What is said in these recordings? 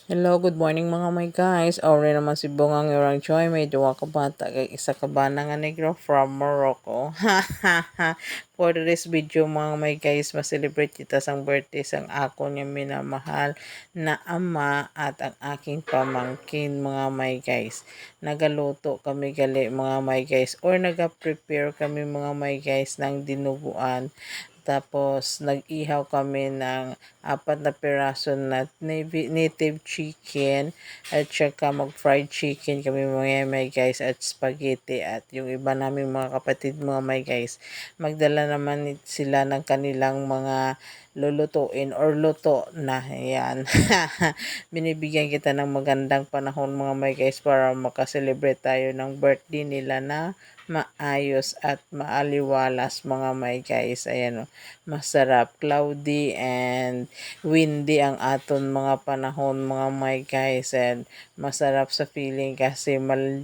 Hello, good morning mga my guys. Ore naman si Bongang Yorang Joy. May duwa ka bata kay isa ka ba nga negro from Morocco. For this video mga my guys, ma-celebrate kita sang birthday sang ako niya minamahal na ama at ang aking pamangkin mga my guys. Nagaluto kami gali mga my guys or naga-prepare kami mga my guys ng dinuguan. Tapos, nag-ihaw kami ng 4 na piraso na native chicken at saka mag-fried chicken kami mga may guys at spaghetti at yung iba naming mga kapatid mga may guys. Magdala naman sila ng kanilang mga lulutuin or luto na yan. Binibigyan kita ng magandang panahon mga may guys para makaselebrate tayo ng birthday nila na maayos at maaliwalas mga may guys. Ayan o, masarap, cloudy and windy ang aton mga panahon mga my guys, and masarap sa feeling kasi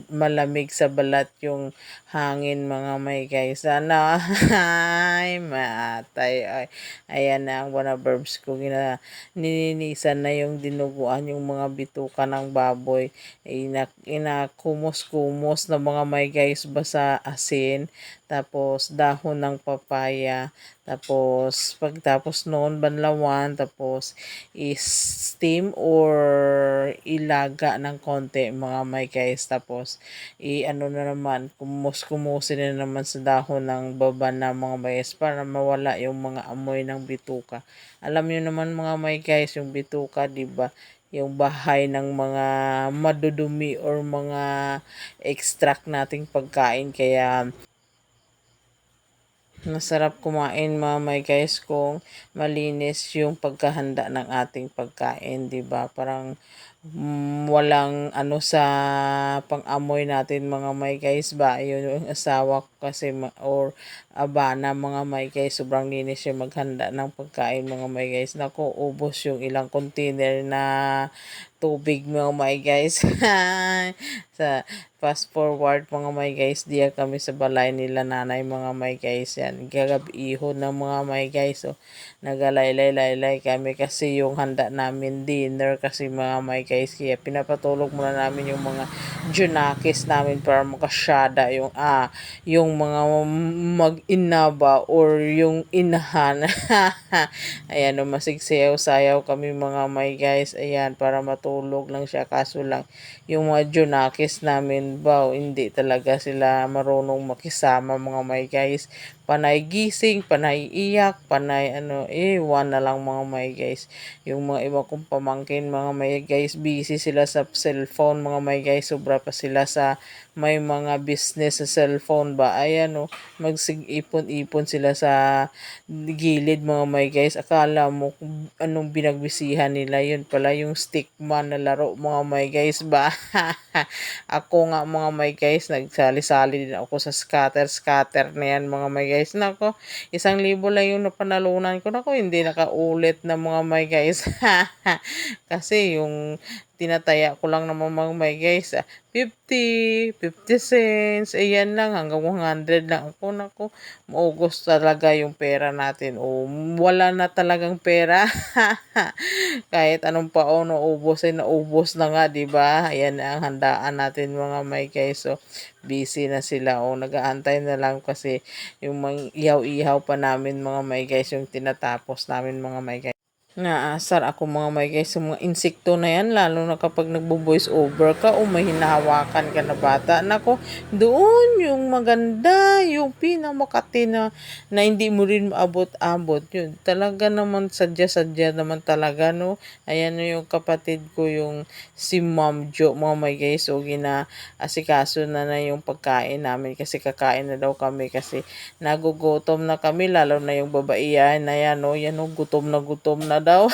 malamig sa balat yung hangin mga my guys. Sana ay matay ay. Ayan na ang one verbs ko, nininisan na yung dinuguan yung mga bituka ng baboy, inakumos-kumos na mga my guys basa asin, tapos dahon ng papaya, tapos pagtapos noon banlawan, tapos steam or ilaga ng konti mga my guys, tapos ano na naman, kumus-kumusin na naman sa dahon ng baba na mga my guys para mawala yung mga amoy ng bituka. Alam niyo naman mga my guys, yung bituka, di ba? Yung bahay ng mga madudumi or mga extract nating pagkain, kaya masarap kumain mga my guys kung malinis yung pagkahanda ng ating pagkain, 'di ba? Parang walang ano sa pang-amoy natin mga my guys ba? Yun yung asawa ko kasi or abana mga my guys, sobrang linis yung maghanda ng pagkain mga my guys. Nako, ubos yung ilang container na tubig mga my guys. Sa fast forward mga my guys, diya kami sa balay nila nanay mga my guys, yan gagabihon ng mga my guys. So nagalaylay-laylay kami kasi yung handa namin dinner kasi mga my guys, kaya pinapatulog muna namin yung mga junakis namin para makasyada yung mga mag-inaba or yung inahan. Ayan, masigsayaw-sayaw kami mga my guys, ayan, para matulog lang siya, kaso lang yung mga junakis namin ba, hindi talaga sila marunong makisama mga my guys. Panay gising, panay iyak, panay one na lang mga my guys. Yung mga iba kong pamangkin mga my guys, busy sila sa cellphone mga my guys, sobra pa sila sa may mga business sa cellphone ba. Ayan o, magsig-ipon-ipon sila sa gilid mga my guys. Akala mo kung anong binagbisihan nila, yun pala yung stickman na laro mga my guys ba. Ako nga mga my guys, nagsali-sali din ako sa scatter na yan mga my guys. Nako, 1,000 lang yung napanalunan ko. Nako, hindi nakaulit na mga my guys. Kasi yung tinataya ko lang naman mga my guys, 50 cents, ayan lang, hanggang 100 lang ako. Nako, maugos talaga yung pera natin. O, wala na talagang pera. Kahit anong paon, naubos ay naubos na nga, di ba? Ayan na ang handaan natin mga my guys. So, busy na sila. O, nag-aantay na lang kasi yung mga ihaw-ihaw pa namin mga my guys, yung tinatapos namin mga my guys. Naasar ako mga my guys sa mga insekto na yan, lalo na kapag nagbo-voice over ka o may hinahawakan ka na bata. Nako, doon yung maganda, yung pinamakati na hindi mo rin maabot-abot. Yun, talaga naman sadya-sadya naman talaga, no? Ayan no, yung kapatid ko, yung si Ma'am Jo, mga my guys. So, asikaso na yung pagkain namin kasi kakain na daw kami kasi nagugutom na kami, lalo na yung babaihan na yan, no? Yan, no, gutom na daw.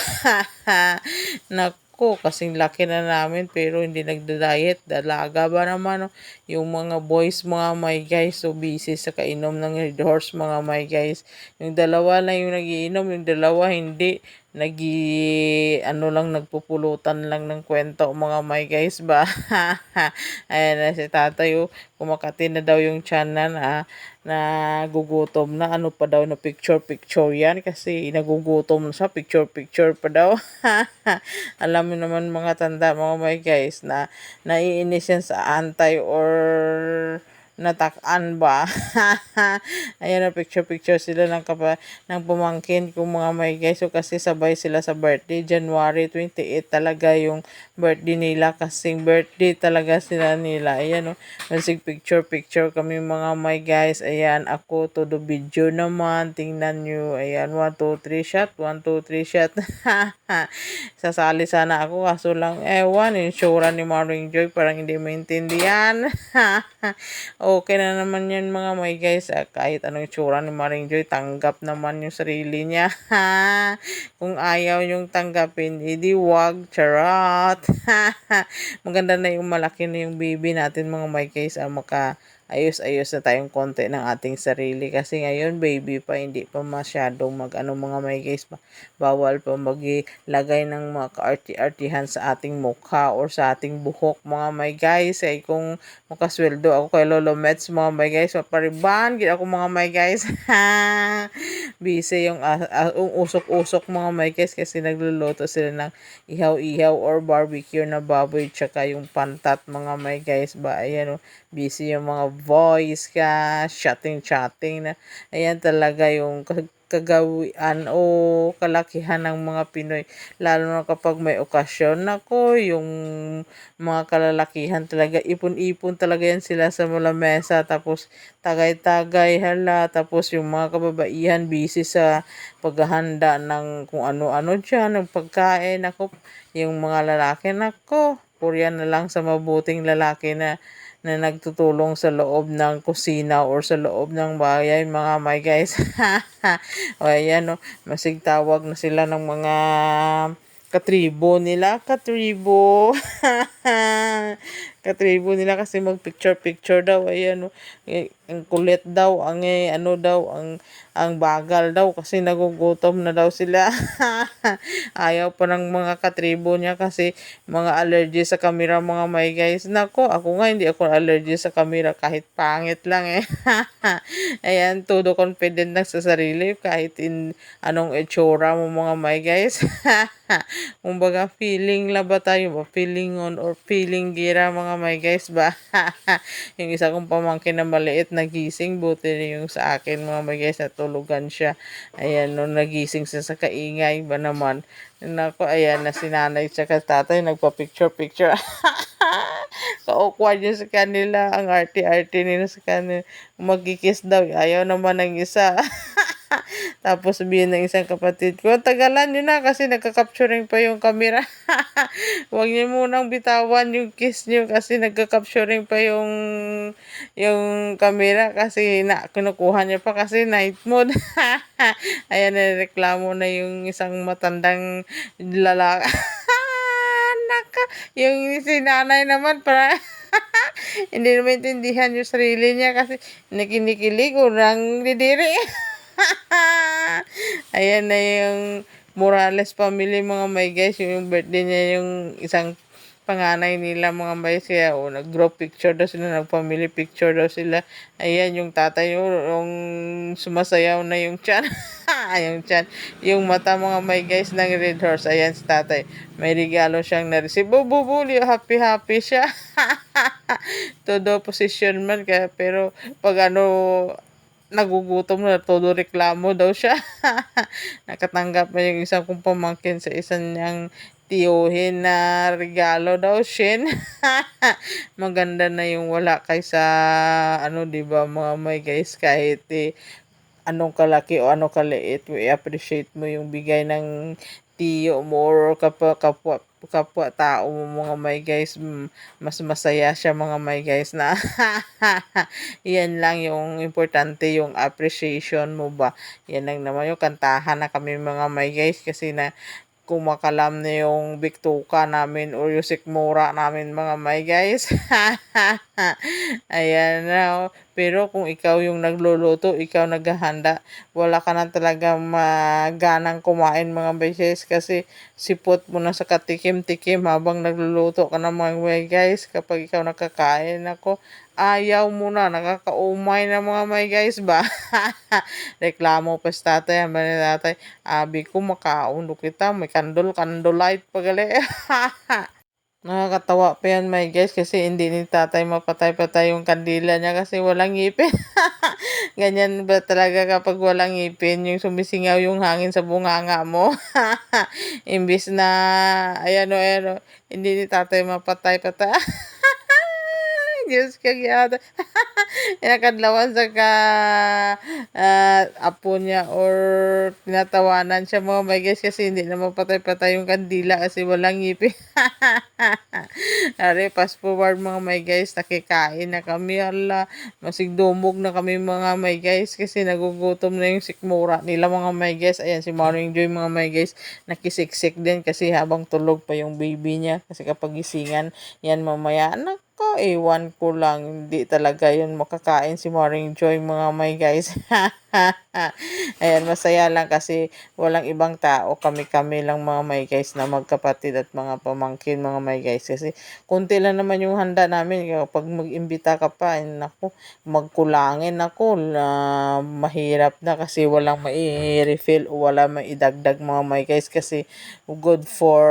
Nako, kasing laki na namin pero hindi nagda-diet. Dalaga ba naman, no? Yung mga boys mga my guys, so busy sa kainom ng Red Horse mga my guys. Yung dalawa lang yung nagiinom, yung dalawa hindi. ano lang, nagpupulutan lang ng kwento mga my guys ba. Ayan na si tatay, oh, kumakati na daw yung tiyan na gugutom na. Ano pa daw na picture yan kasi nagugutom na siya, picture pa daw. Alam mo naman mga tanda mga my guys na naiinis yan sa antay or natakan ba. Ayan na picture sila ng pumangkin kung mga may guys. So kasi sabay sila sa birthday. January 28 talaga yung birthday nila. Kasing birthday talaga sila nila. Ayan o. Masig picture kami mga may guys. Ayan ako todo video naman. Tingnan nyo. Ayan 1, 2, 3 shot. 1, 2, 3 shot. Sasali sana ako kaso lang ewan. Insura ni Maring Joy parang hindi maintindihan. Okay na naman yan mga may guys. Kahit anong itsura ni Maring Joy, tanggap naman yung sarili niya. Kung ayaw yung tanggapin, edi wag. Charot. Maganda na yung malaki na yung baby natin mga may guys. Ayos-ayos na tayong konti ng ating sarili. Kasi ngayon, baby pa, hindi pa masyadong mga may guys. Bawal pa maglagay ng mga kaarti-artihan sa ating mukha or sa ating buhok mga may guys. Ay kung makasweldo ako kay Lolo Mets mga may guys, mapariban, gid ako mga may guys. Busy yung usok-usok mga may guys kasi nagluluto sila ng ihaw-ihaw or barbecue na baboy tsaka yung pantat mga may guys ba. Ayan o, busy yung mga voice ka, chatting na. Ayan talaga yung kagawian o kalakihan ng mga Pinoy. Lalo na kapag may okasyon. Nako, yung mga kalalakihan talaga, ipon-ipon talaga yan sila sa lamesa. Tapos tagay-tagay hala. Tapos yung mga kababaihan busy sa paghahanda ng kung ano-ano dyan, ng pagkain. Nako, yung mga lalaki, nako, purya na lang sa mabuting lalaki na nagtutulong sa loob ng kusina or sa loob ng bahay mga my guys. O ayan o, masigtawag na sila ng mga katribo nila, katribo. Katribo nila kasi mag-picture daw. Ayan o, ang kulit daw, ano daw, ang bagal daw kasi nagugutom na daw sila. Ayaw pa ng mga katribo niya kasi mga allergy sa camera mga may guys. Nako, ako nga hindi ako allergy sa camera kahit pangit lang eh. Ayan, todo confident lang sa sarili kahit anong itsura mo mga may guys. Kumbaga feeling la ba tayo ba? Feeling on or feeling gira mga may guys ba? Yung isa kong pamangkin na maliit nagising, buti na yung sa akin mga may guys natulugan siya. Ayan, no, nagising siya sa kaingay ba naman. Nako, ayan na si nanay tsaka tatay nagpa-picture. Ka-awkward yun sa kanila. Ang arte-arte nila sa kanila. Magkikis daw. Ayaw naman ng isa. Tapos sabihin ng isang kapatid ko, tagalan nyo na kasi nagka-capturing pa yung camera. Huwag niyo munang bitawan yung kiss nyo kasi nagka-capturing pa yung camera kasi kinukuha niya pa kasi night mode. Ayan, reklamo na yung isang matandang lalaki. Naka, yung si nanay naman para hindi naman intindihan yung sarili niya kasi nakinikilig urang didiri. Ayan na yung Morales family mga may guys, yung birthday niya yung isang panganay nila mga may kaya nag-group picture daw sila, nag-family picture daw sila. Ayan yung tatay yung sumasayaw na yung chan. Yung chan, yung mata mga may guys ng red horse. Ayan si tatay, may regalo siyang na-receive. Bubuli, happy siya. Todo position man kaya pero pag nagugutom na todo reklamo daw siya. Nakatanggap na yung isang kong pamangkin sa isang niyang tiyuhin na regalo daw, Shin. Maganda na yung wala kaysa di ba mga may guys, kahit anong kalaki o anong kaliit, i-appreciate mo yung bigay ng tiyo mo or kapwa tao mo mga may guys. Mas masaya siya mga may guys na yan lang yung importante, yung appreciation mo ba. Yan lang naman yung kantahan na kami mga may guys kasi na kumakalam na yung biktuka namin or yung sikmura namin mga may guys. Ayan na. Pero kung ikaw yung nagluluto, ikaw naghahanda, wala ka na talaga maganang kumain mga beses kasi sipot mo na sa katikim-tikim habang nagluluto ka ng mga guys. Kapag ikaw nakakain ako, ayaw mo na, nakakaumay na mga may guys ba? Reklamo pa sa tatay, ang ni tatay, abi ko makaon kita, may kandol-kandolite pagali. Nakakatawa pa yan my guys kasi hindi ni tatay mapatay-patay yung kandila niya kasi walang ngipin. Ganyan ba talaga kapag walang ngipin, yung sumisingaw yung hangin sa bunganga mo. Imbis na, ayan o, ayan o, hindi ni tatay mapatay-patay. Diyos ka gyud. Kinakadlawan sa apo niya or tinatawanan siya mga my guys kasi hindi na mapatay-patay yung kandila kasi walang ngipin. Are, fast forward mga my guys, nakikain na kami. Hala, masigdumog na kami mga my guys kasi nagugutom na yung sikmura nila mga my guys. Ayan si Morning Joy mga my guys, nakisiksik din kasi habang tulog pa yung baby niya kasi kapag gisingan yan mamaya, anak ko, ewan ko lang, hindi talaga yun makakain si Morning Joy mga my guys. Ayan, masaya lang kasi walang ibang tao, kami-kami lang mga my guys na magkapatid at mga pamangkin mga my guys kasi konti lang naman yung handa namin. Kapag mag-imbita ka pa, naku, magkulangin ako na mahirap na kasi walang mai-refill o wala maidagdag mga my guys kasi good for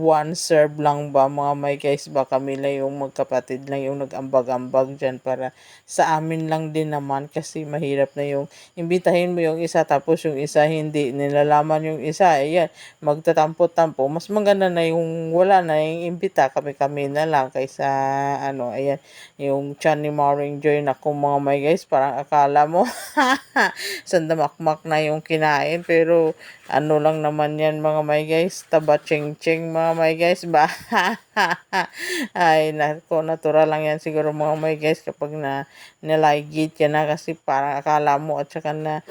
one serve lang ba mga my guys ba, kami lang yung magkapatid lang yung nag-ambag-ambag dyan para sa amin lang din naman kasi mahirap na yung imbitahin mo yung isa tapos yung isa hindi nilalaman yung isa, ayan, magtatampo-tampo. Mas maganda na yung wala na yung imbita, kami-kami na lang kaysa ano, ayan, yung chan ni Maring Joy na kung mga may guys, parang akala mo sandamakmak na yung kinain pero ano lang naman yan mga may guys, taba ching-ching mga may guys ba. Ay nako, natural lang yan siguro mga may guys kapag na niligid ka na kasi parang akala mo at saka na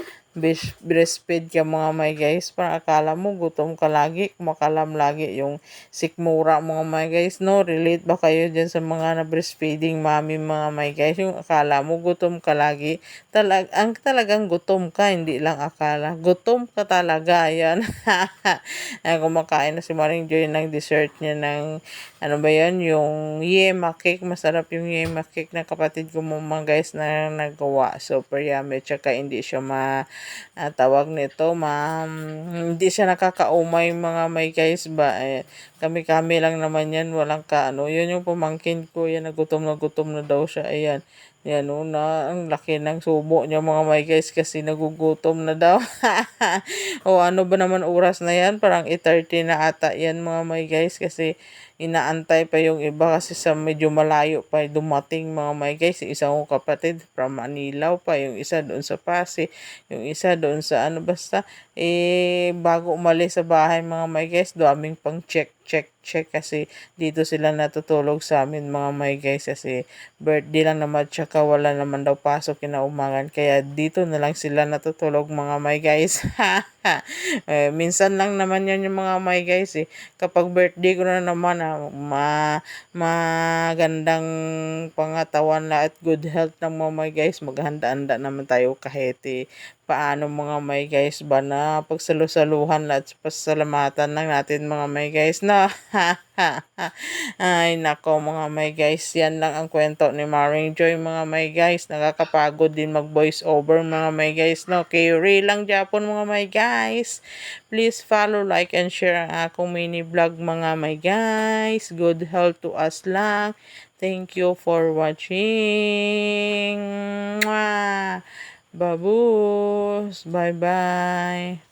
breastfeed ka mga may guys, parang akala mo gutom ka lagi, kumakalam lagi yung sikmura mga may guys, no? Relate ba kayo dyan sa mga na breastfeeding mami mga may guys, yung akala mo gutom ka lagi, talagang gutom ka, hindi lang akala, gutom ka talaga, yan. Ay, kumakain na si Maring Joy ng dessert niya ng ano ba yan, yung yema cake, masarap yung yema cake ng kapatid ko mga guys na nagawa, super yummy, tsaka hindi siya tawag nito, hindi siya nakakaumay mga may guys ba, kami-kami lang naman yan, walang kaano, yun yung pamangkin ko, yan, na gutom na daw siya, ayan, yan o, na ang laki ng subo niya mga may guys kasi nagugutom na daw. O ano ba naman oras na yan, parang 8:30 na ata yan mga may guys kasi inaantay pa yung iba kasi sa medyo malayo pa dumating mga may guys, isang kapatid from Manila pa, yung isa doon sa Pasig, yung isa doon sa ano basta, bago umalis sa bahay mga may guys, daming pang check kasi dito sila natutulog sa amin mga may guys kasi birthday lang naman tsaka wala naman daw pasok kinaumangan kaya dito na lang sila natutulog mga may guys. Minsan lang naman yan yung mga may guys kapag birthday ko na naman magandang pangatawan na at good health ng mga may guys, maghanda-handa naman tayo kahit paano mga may guys ba na pagsalusaluhan at pasalamatan lang natin mga may guys na. Ay nako mga may guys, yan lang ang kwento ni Maring Joy mga may guys, nakakapagod din mag voice over mga may guys, no? Kay lang Japon mga may guys, please follow, like and share ang akong mini vlog mga may guys, good health to us lang, thank you for watching. Mwah! Babus, bye bye.